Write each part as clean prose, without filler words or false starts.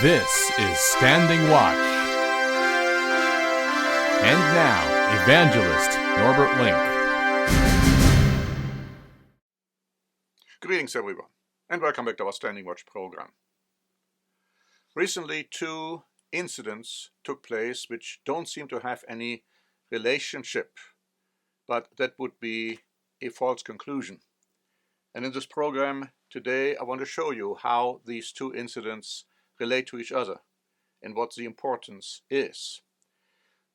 This is Standing Watch. And now, Evangelist Norbert Link. Greetings, everyone, and welcome back to our Standing Watch program. Recently, two incidents took place which don't seem to have any relationship, but that would be a false conclusion. And in this program today, I want to show you how these two incidents relate to each other and what the importance is.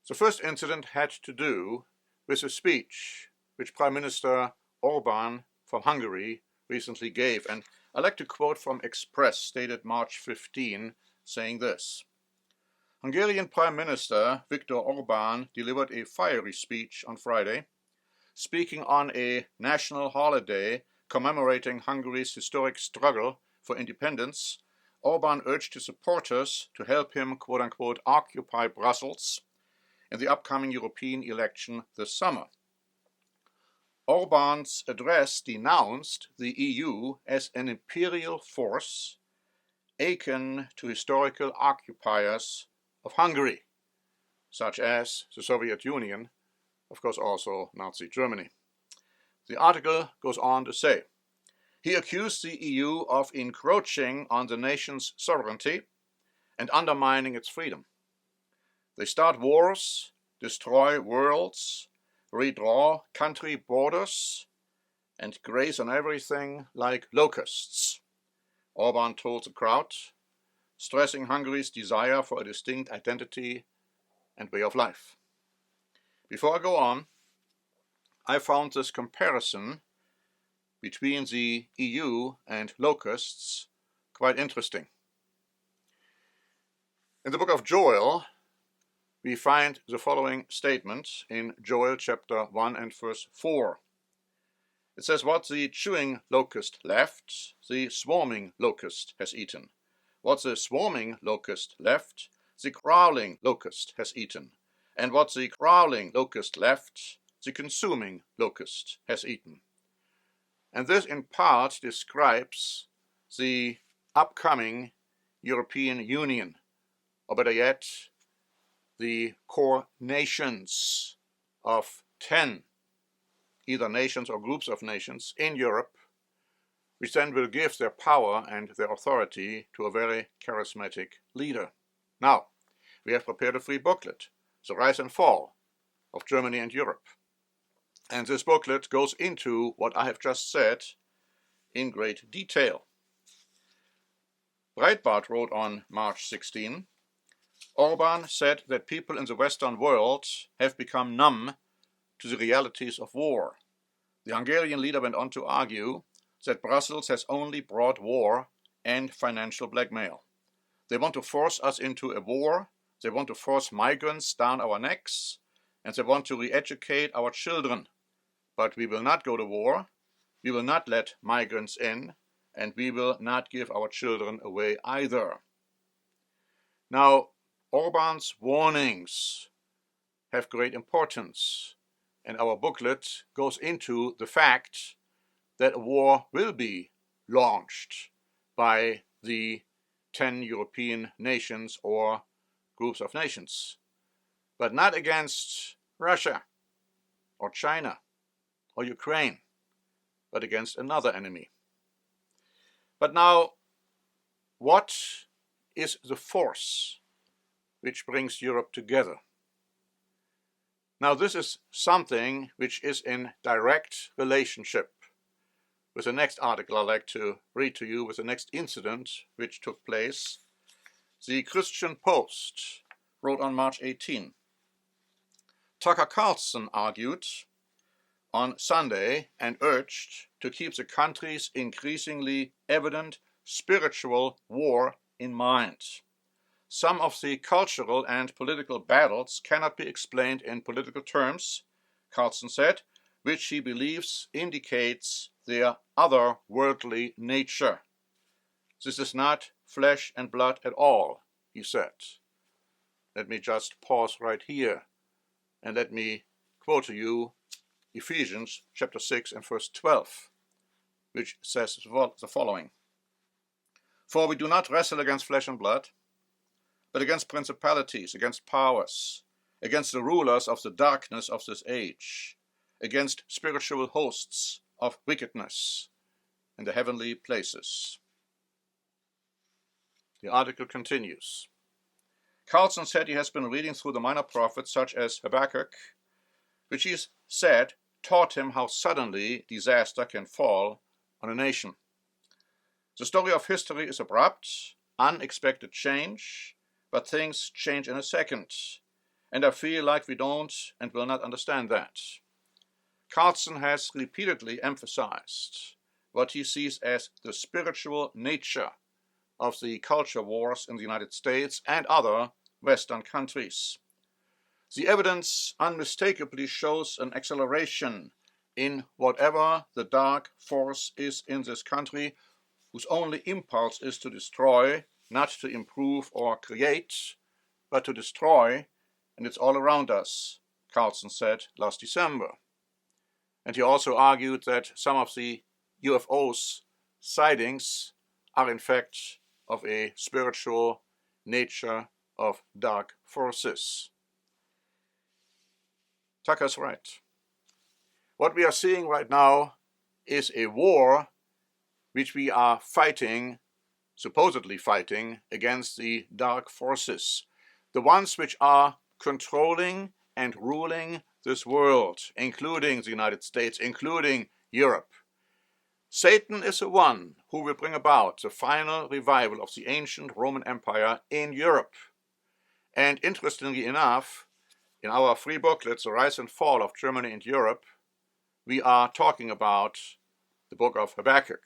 The first incident had to do with a speech which Prime Minister Orban from Hungary recently gave. And I'd like to quote from Express, dated March 15, saying this: Hungarian Prime Minister Viktor Orbán delivered a fiery speech on Friday, speaking on a national holiday commemorating Hungary's historic struggle for independence. Orbán urged his supporters to help him, quote-unquote, occupy Brussels in the upcoming European election this summer. Orbán's address denounced the EU as an imperial force akin to historical occupiers of Hungary, such as the Soviet Union, of course also Nazi Germany. The article goes on to say, he accused the EU of encroaching on the nation's sovereignty and undermining its freedom. They start wars, destroy worlds, redraw country borders, and graze on everything like locusts, Orbán told the crowd, stressing Hungary's desire for a distinct identity and way of life. Before I go on, I found this comparison between the EU and locusts quite interesting. In the book of Joel, we find the following statement in Joel chapter 1 and verse 4. It says, what the chewing locust left, the swarming locust has eaten. What the swarming locust left, the crawling locust has eaten. And what the crawling locust left, the consuming locust has eaten. And this in part describes the upcoming European Union, or better yet, the core nations of 10, either nations or groups of nations in Europe, which then will give their power and their authority to a very charismatic leader. Now, we have prepared a free booklet, The Rise and Fall of Germany and Europe. And this booklet goes into what I have just said in great detail. Breitbart wrote on March 16, Orban said that people in the Western world have become numb to the realities of war. The Hungarian leader went on to argue that Brussels has only brought war and financial blackmail. They want to force us into a war, they want to force migrants down our necks, and they want to re-educate our children. But we will not go to war, we will not let migrants in, and we will not give our children away either. Now, Orban's warnings have great importance, and our booklet goes into the fact that a war will be launched by the 10 European nations or groups of nations, but not against Russia or China or Ukraine, but against another enemy. But now, what is the force which brings Europe together? Now, this is something which is in direct relationship with the next article I'd like to read to you, with the next incident which took place. The Christian Post wrote on March 18, Tucker Carlson argued on Sunday and urged to keep the country's increasingly evident spiritual war in mind. Some of the cultural and political battles cannot be explained in political terms, Carlson said, which he believes indicates their otherworldly nature. This is not flesh and blood at all, he said. Let me just pause right here and let me quote to you Ephesians chapter 6 and verse 12, which says the following. For we do not wrestle against flesh and blood, but against principalities, against powers, against the rulers of the darkness of this age, against spiritual hosts of wickedness in the heavenly places. The article continues. Carlson said he has been reading through the minor prophets such as Habakkuk, which he said taught him how suddenly disaster can fall on a nation. The story of history is abrupt, unexpected change, but things change in a second, and I feel like we don't and will not understand that. Carlson has repeatedly emphasized what he sees as the spiritual nature of the culture wars in the United States and other Western countries. The evidence unmistakably shows an acceleration in whatever the dark force is in this country, whose only impulse is to destroy, not to improve or create, but to destroy, and it's all around us, Carlson said last December. And he also argued that some of the UFO's sightings are in fact of a spiritual nature of dark forces. Tucker's right. What we are seeing right now is a war which we are fighting, supposedly fighting, against the dark forces, the ones which are controlling and ruling this world, including the United States, including Europe. Satan is the one who will bring about the final revival of the ancient Roman Empire in Europe. And interestingly enough, in our free booklet, The Rise and Fall of Germany and Europe, we are talking about the book of Habakkuk,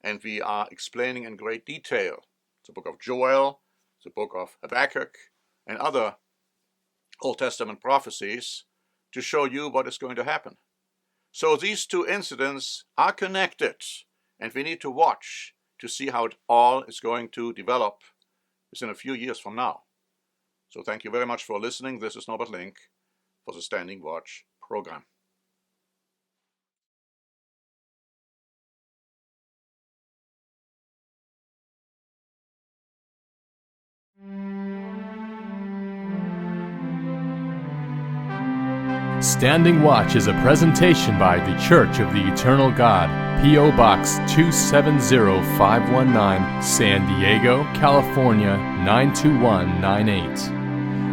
and we are explaining in great detail the book of Joel, the book of Habakkuk, and other Old Testament prophecies to show you what is going to happen. So these two incidents are connected, and we need to watch to see how it all is going to develop within a few years from now. So thank you very much for listening. This is Norbert Link for the Standing Watch program. Standing Watch is a presentation by The Church of the Eternal God, P.O. Box 270519, San Diego, California 92198.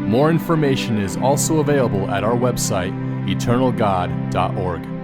More information is also available at our website, eternalgod.org.